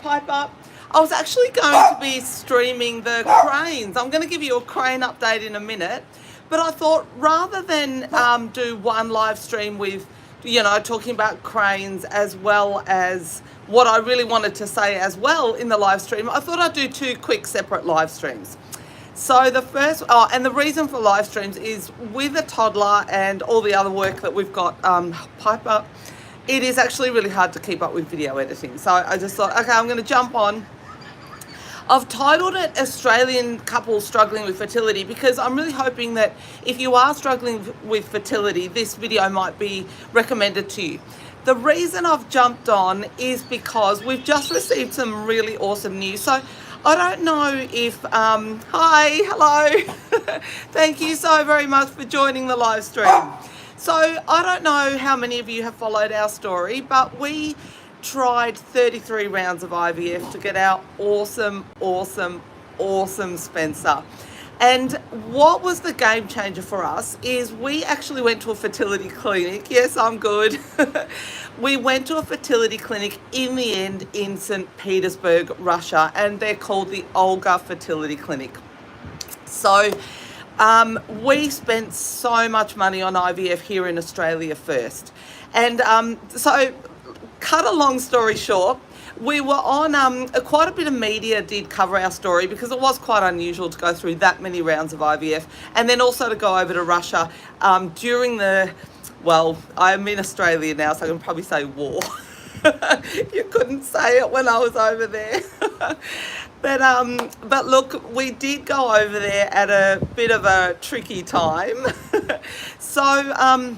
pipe up. I was actually going to be streaming the cranes. I'm going to give you a crane update in a minute, but I thought rather than do one live stream with, talking about cranes as well as what I really wanted to say as well in the live stream, I thought I'd do two quick separate live streams. So the first, and the reason for live streams is with a toddler and all the other work that we've got pipe up, it is actually really hard to keep up with video editing. So I just thought, okay, I'm going to jump on. I've titled it Australian Couples Struggling with Fertility because I'm really hoping that if you are struggling with fertility, this video might be recommended to you. The reason I've jumped on is because we've just received some really awesome news. So I don't know if, hi, hello, thank you so very much for joining the live stream. So I don't know how many of you have followed our story, but we tried 33 rounds of IVF to get our awesome Spencer. And what was the game changer for us is we actually went to a fertility clinic. Yes, I'm good. We went to a fertility clinic in the end in Saint Petersburg, Russia, and they're called the OLGA Fertility Clinic. So we spent so much money on IVF here in Australia first. And so cut a long story short, we were on, quite a bit of media did cover our story because it was quite unusual to go through that many rounds of IVF and then also to go over to Russia during the, well, I'm in Australia now, so I can probably say war. You couldn't say it when I was over there. But look, we did go over there at a bit of a tricky time. So,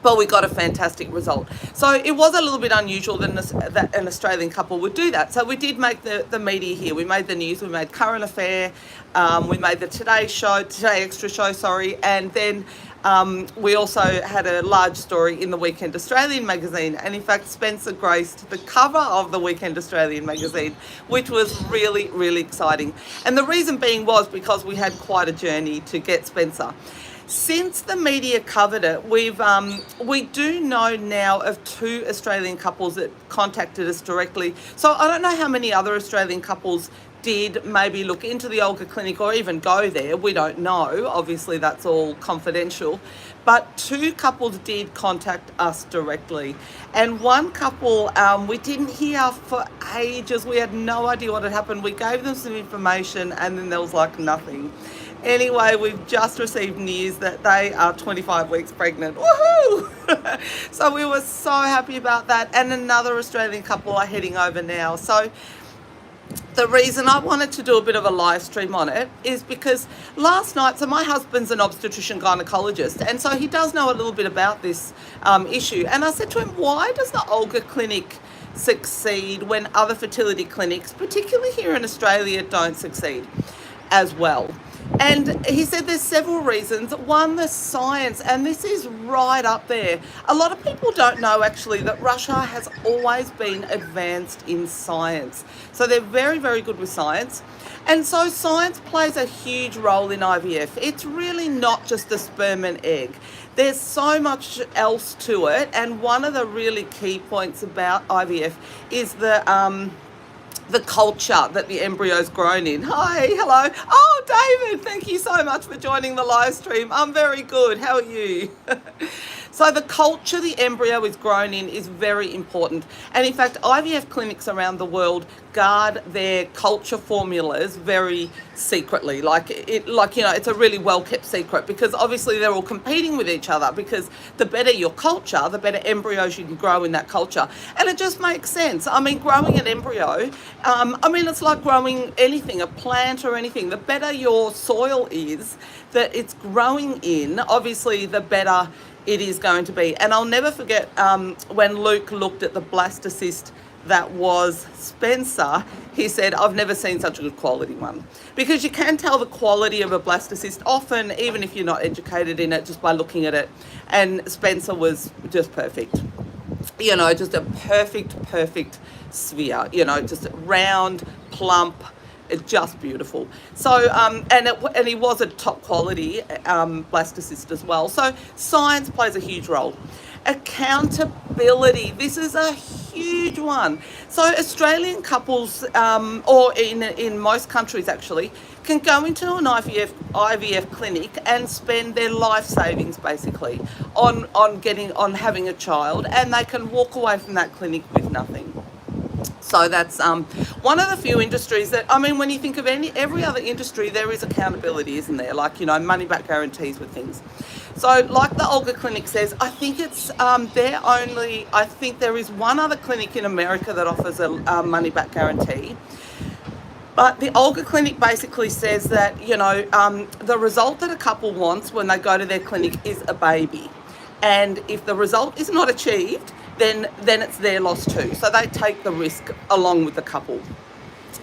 but we got a fantastic result. So it was a little bit unusual that an Australian couple would do that. So we did make the media here. We made the news, we made Current Affair, we made the Today Extra Show, sorry, and then we also had a large story in the Weekend Australian magazine. And in fact, Spencer graced the cover of the Weekend Australian magazine, which was really exciting. And the reason being was because we had quite a journey to get Spencer. Since the media covered it, we do know now of 2 Australian couples that contacted us directly. So I don't know how many other Australian couples did maybe look into the OLGA clinic or even go there. We don't know. Obviously, that's all confidential. But 2 couples did contact us directly. And one couple, we didn't hear for ages. We had no idea what had happened. We gave them some information and then there was like nothing. Anyway, we've just received news that they are 25 weeks pregnant. Woohoo! So we were so happy about that. And another Australian couple are heading over now. So the reason I wanted to do a bit of a live stream on it is because last night, so my husband's an obstetrician gynecologist, and so he does know a little bit about this issue. And I said to him, why does the OLGA clinic succeed when other fertility clinics, particularly here in Australia, don't succeed as well? And he said there's several reasons. One, the science, and this is right up there. A lot of people don't know actually that Russia has always been advanced in science. So they're very good with science. And so science plays a huge role in IVF. It's really not just the sperm and egg. There's so much else to it. And one of the really key points about IVF is the culture that the embryo's grown in. Hi, hello. Oh, David, thank you so much for joining the live stream. I'm very good. How are you? So the culture the embryo is grown in is very important. And in fact, IVF clinics around the world guard their culture formulas very secretly. It's a really well-kept secret because obviously they're all competing with each other because the better your culture, the better embryos you can grow in that culture. And it just makes sense. I mean, growing an embryo, it's like growing anything, a plant or anything. The better your soil is that it's growing in, obviously the better it is going to be. And I'll never forget when Luke looked at the blastocyst that was Spencer, he said, I've never seen such a good quality one. Because you can tell the quality of a blastocyst often, even if you're not educated in it, just by looking at it. And Spencer was just perfect. Just a perfect sphere, just round, plump, just beautiful. So, and he was a top quality blastocyst as well. So science plays a huge role. Accountability. This is a huge one. So Australian couples, or in most countries actually, can go into an IVF clinic and spend their life savings basically on having a child, and they can walk away from that clinic with nothing. So that's one of the few industries that, I mean, when you think of every other industry, there is accountability, isn't there? Like, money back guarantees with things. So like the OLGA Clinic says, I think it's I think there is one other clinic in America that offers a money back guarantee. But the OLGA Clinic basically says that, the result that a couple wants when they go to their clinic is a baby. And if the result is not achieved, then it's their loss too. So they take the risk along with the couple.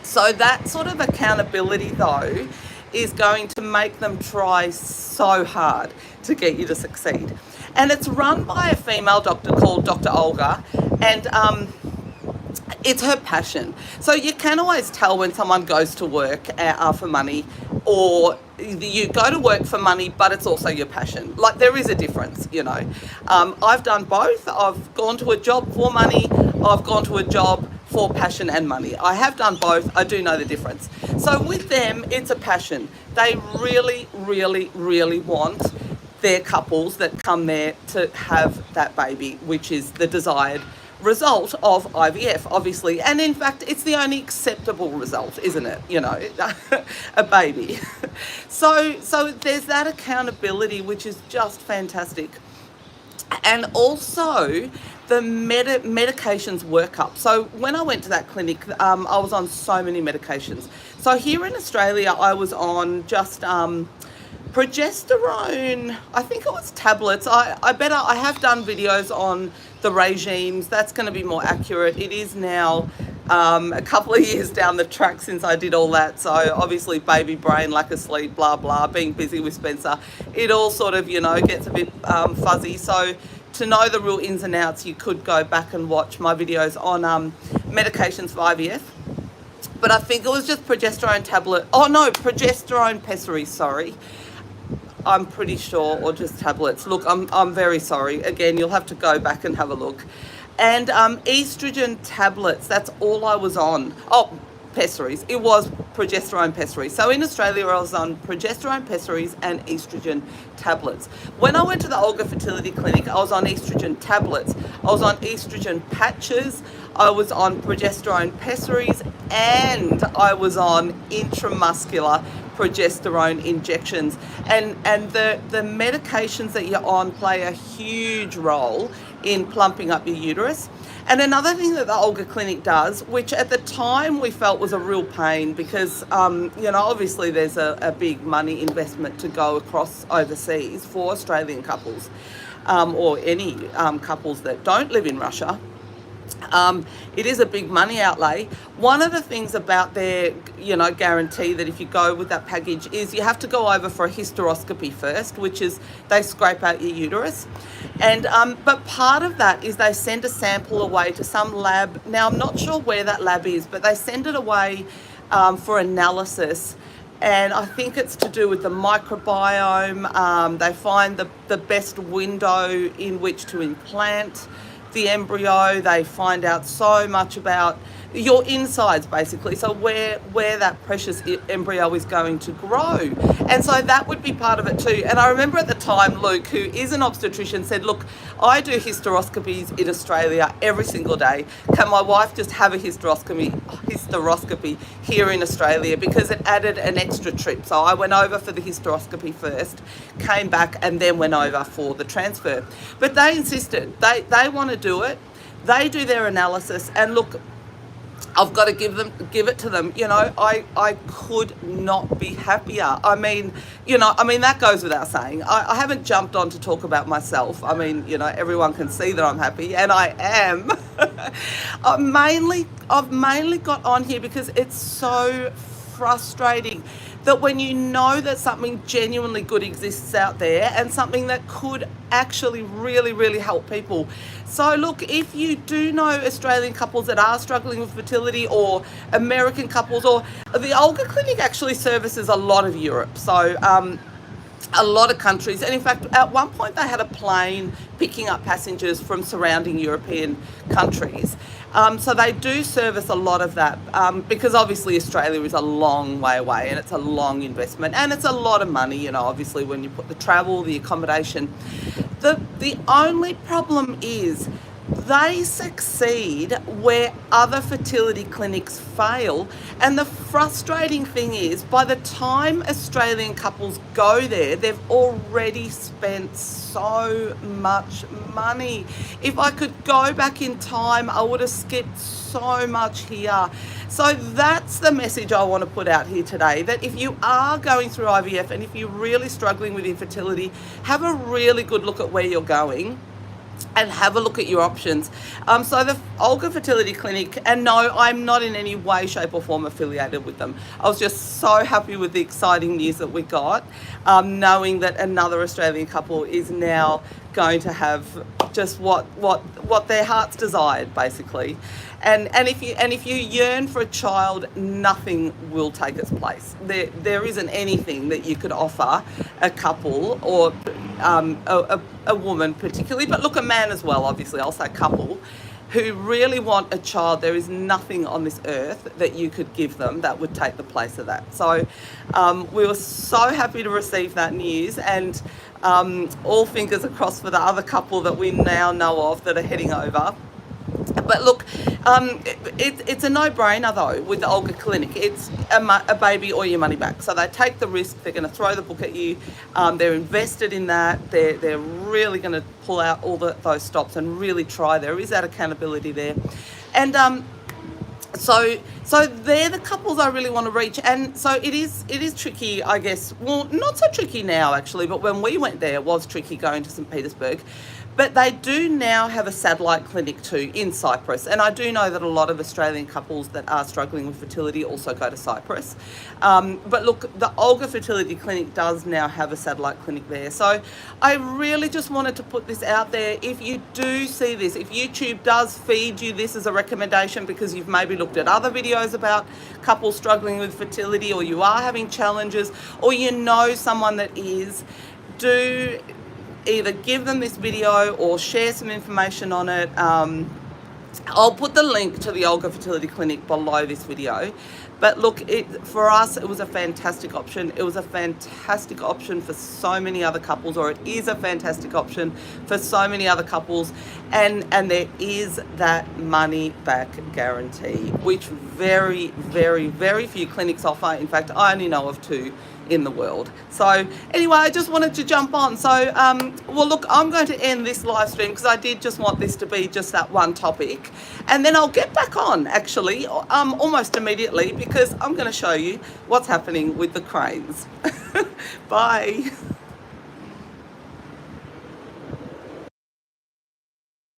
So that sort of accountability, though, is going to make them try so hard to get you to succeed. And it's run by a female doctor called Dr. Olga, and it's her passion. So you can always tell when someone goes to work for money, or you go to work for money, but it's also your passion. Like, there is a difference, I've done both. I've gone to a job for money. I've gone to a job for passion and money. I have done both. I do know the difference. So with them, it's a passion. They really, really, really want their couples that come there to have that baby, which is the desired result of IVF, obviously. And in fact, it's the only acceptable result, isn't it? A baby. So there's that accountability, which is just fantastic. And also the medications workup. So when I went to that clinic, I was on so many medications. So here in Australia, I was on just progesterone, I think it was tablets. I have done videos on the regimes. That's going to be more accurate. It is now a couple of years down the track since I did all that. So obviously baby brain, lack of sleep, blah, blah, being busy with Spencer. It all sort of, gets a bit fuzzy. So to know the real ins and outs, you could go back and watch my videos on medications for IVF. But I think it was just progesterone tablet. Oh no, progesterone pessary, sorry. I'm pretty sure, or just tablets. Look, I'm very sorry. Again, you'll have to go back and have a look. And estrogen tablets, that's all I was on. Oh, pessaries. It was progesterone pessaries. So in Australia, I was on progesterone pessaries and estrogen tablets. When I went to the OLGA Fertility Clinic, I was on estrogen tablets. I was on estrogen patches. I was on progesterone pessaries, and I was on intramuscular progesterone injections. And the medications that you're on play a huge role in plumping up your uterus. And another thing that the OLGA Clinic does, which at the time we felt was a real pain because, obviously there's a big money investment to go across overseas for Australian couples, or any couples that don't live in Russia. It is a big money outlay. One of the things about their, guarantee that if you go with that package is you have to go over for a hysteroscopy first, which is they scrape out your uterus. And but part of that is they send a sample away to some lab. Now, I'm not sure where that lab is, but they send it away for analysis. And I think it's to do with the microbiome. They find the best window in which to implant the embryo. They find out so much about your insides, basically, so where that precious embryo is going to grow. And so that would be part of it too. And I remember at the time, Luke, who is an obstetrician, said, look, I do hysteroscopies in Australia every single day. Can my wife just have a hysteroscopy here in Australia? Because it added an extra trip. So I went over for the hysteroscopy first, came back, and then went over for the transfer. But they insisted. They want to do it. They do their analysis, and look, I've got to give it to them. I could not be happier. I mean, that goes without saying. I haven't jumped on to talk about myself. I mean, everyone can see that I'm happy, and I am. I've mainly got on here because it's so frustrating that when you know that something genuinely good exists out there and something that could actually really, really help people. So look, if you do know Australian couples that are struggling with fertility, or American couples, or the OLGA Clinic actually services a lot of Europe. So a lot of countries, and in fact at one point they had a plane picking up passengers from surrounding European countries. So they do service a lot of that, because obviously Australia is a long way away and it's a long investment and it's a lot of money, you know, obviously when you put the travel, the accommodation. The only problem is they succeed where other fertility clinics fail. And the frustrating thing is, by the time Australian couples go there, they've already spent so much money. If I could go back in time, I would have skipped so much here. So that's the message I want to put out here today, that if you are going through IVF and if you're really struggling with infertility, have a really good look at where you're going and have a look at your options. So the OLGA Fertility Clinic, and no, I'm not in any way, shape or form affiliated with them. I was just so happy with the exciting news that we got, knowing that another Australian couple is now going to have just what their hearts desired, basically. And if you yearn for a child, nothing will take its place. There isn't anything that you could offer a couple or a woman particularly, but look, a man as well, obviously, I'll say couple, who really want a child. There is nothing on this earth that you could give them that would take the place of that. So we were so happy to receive that news, and all fingers are crossed for the other couple that we now know of that are heading over. But look, it's a no-brainer though with the OLGA Clinic. It's a baby or your money back. So they take the risk. They're going to throw the book at you. They're invested in that. They're really going to pull out all those stops and really try. There is that accountability there, and so they're the couples I really want to reach. And so it is tricky, I guess. Well, not so tricky now actually, but when we went there, it was tricky going to Saint Petersburg. But they do now have a satellite clinic too in Cyprus. And I do know that a lot of Australian couples that are struggling with fertility also go to Cyprus. But look, the OLGA Fertility Clinic does now have a satellite clinic there. So I really just wanted to put this out there. If you do see this, if YouTube does feed you this as a recommendation because you've maybe looked at other videos about couples struggling with fertility, or you are having challenges, or you know someone that is, do either give them this video or share some information on it. I'll put the link to the OLGA Fertility Clinic below this video. But look, for us, it was a fantastic option. It was a fantastic option for so many other couples, or it is a fantastic option for so many other couples. And there is that money back guarantee, which very, very, very few clinics offer. In fact, I only know of 2 in the world. So anyway, I just wanted to jump on. So well, look, I'm going to end this live stream because I did just want this to be just that one topic, and then I'll get back on actually almost immediately, because I'm going to show you what's happening with the cranes. Bye.